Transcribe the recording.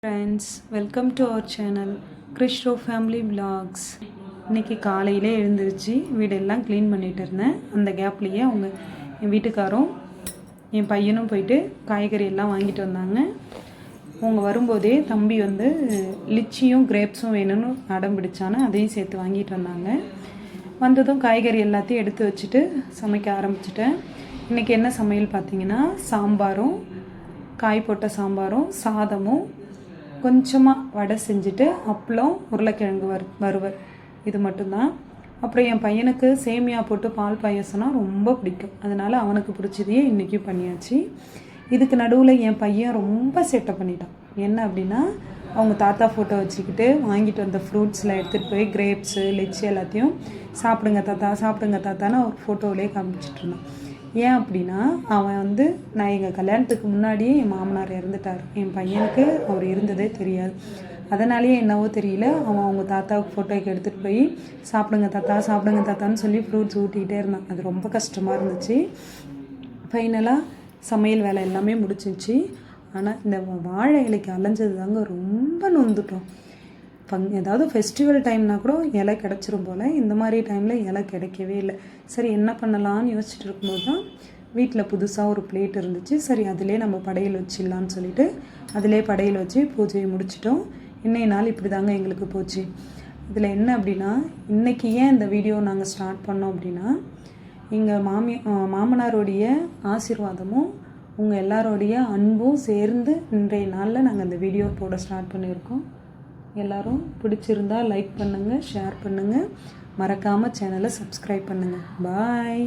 Friends, welcome to our channel Christo family vlogs. இன்றைக்கி காலையிலே எழுந்திருச்சு வீடெல்லாம் க்ளீன் பண்ணிகிட்டு இருந்தேன். அந்த கேப்லேயே என் வீட்டுக்காரும் என் பையனும் போயிட்டு காய்கறி எல்லாம் வாங்கிட்டு வந்தாங்க. அவங்க வரும்போதே தம்பி லிச்சியும் கிரேப்ஸும் வேணும்னு அடம் பிடிச்சானு அதையும் சேர்த்து வாங்கிட்டு வந்தாங்க. வந்ததும் காய்கறி எல்லாத்தையும் எடுத்து வச்சுட்டு சமைக்க ஆரம்பிச்சிட்டேன். இன்றைக்கி என்ன சமையல் பார்த்திங்கன்னா, சாம்பாரும் காய் போட்ட சாம்பாரும் சாதமும் கொஞ்சமாக வடை செஞ்சுட்டு அப்பளம் உருளைக்கிழங்கு வறுவல் இது மட்டும்தான். அப்புறம் என் பையனுக்கு சேமியா போட்டு பால் பாயசம்னா ரொம்ப பிடிக்கும். அதனால் அவனுக்கு பிடிச்சதையே இன்றைக்கும் பண்ணியாச்சு. இதுக்கு நடுவில் என் பையன் ரொம்ப சேட்டை பண்ணிட்டான். என்ன அப்படின்னா, அவங்க தாத்தா ஃபோட்டோ வச்சுக்கிட்டு வாங்கிட்டு வந்த ஃப்ரூட்ஸில் எடுத்துகிட்டு போய் கிரேப்ஸு லிச்சி எல்லாத்தையும் சாப்பிடுங்க தாத்தான்னு அவர் ஃபோட்டோவிலே காமிச்சிட்டு இருந்தான். ஏன் அப்படின்னா, அவன் நான் எங்கள் கல்யாணத்துக்கு முன்னாடியே என் மாமனார் இறந்துட்டார். என் பையனுக்கு அவர் இருந்ததே தெரியாது. அதனாலேயே என்னவோ தெரியல, அவன் அவங்க தாத்தாவுக்கு ஃபோட்டோக்கு எடுத்துகிட்டு போய் சாப்பிடுங்க தாத்தான்னு சொல்லி ஃப்ரூட்ஸ் ஊட்டிக்கிட்டே இருந்தான். அது ரொம்ப கஷ்டமாக இருந்துச்சு. ஃபைனலாக சமையல் வேலை எல்லாமே முடிச்சிச்சு. ஆனால் இந்த வாழை இலைக்கு அலைஞ்சது தாங்க ரொம்ப நொந்துட்டோம். ஏதாவது ஃபெஸ்டிவல் டைம்னா கூட இலை கிடச்சிரும் போல், இந்த மாதிரி டைமில் இலை கிடைக்கவே இல்லை. சரி என்ன பண்ணலான்னு யோசிச்சுட்டு இருக்கும்போது தான் வீட்டில் புதுசாக ஒரு பிளேட் இருந்துச்சு. சரி அதிலே நம்ம படையல் வச்சிடலான்னு சொல்லிட்டு அதிலே படையல் வச்சு பூஜையை முடிச்சிட்டோம். இன்னைய நாள் இப்படி தாங்க எங்களுக்கு போச்சு. இதில் என்ன அப்படின்னா, இன்றைக்கி ஏன் இந்த வீடியோ நாங்கள் ஸ்டார்ட் பண்ணோம் அப்படின்னா, எங்கள் மாமனாருடைய ஆசீர்வாதமும் உங்கள் எல்லாரோடைய அன்பும் சேர்ந்து இன்றைய நாளில் நாங்கள் இந்த வீடியோ போட ஸ்டார்ட் பண்ணியிருக்கோம். எல்லோரும் பிடிச்சிருந்தா லைக் பண்ணுங்கள், ஷேர் பண்ணுங்கள், மறக்காமல் சேனலை சப்ஸ்கிரைப் பண்ணுங்கள். பாய்.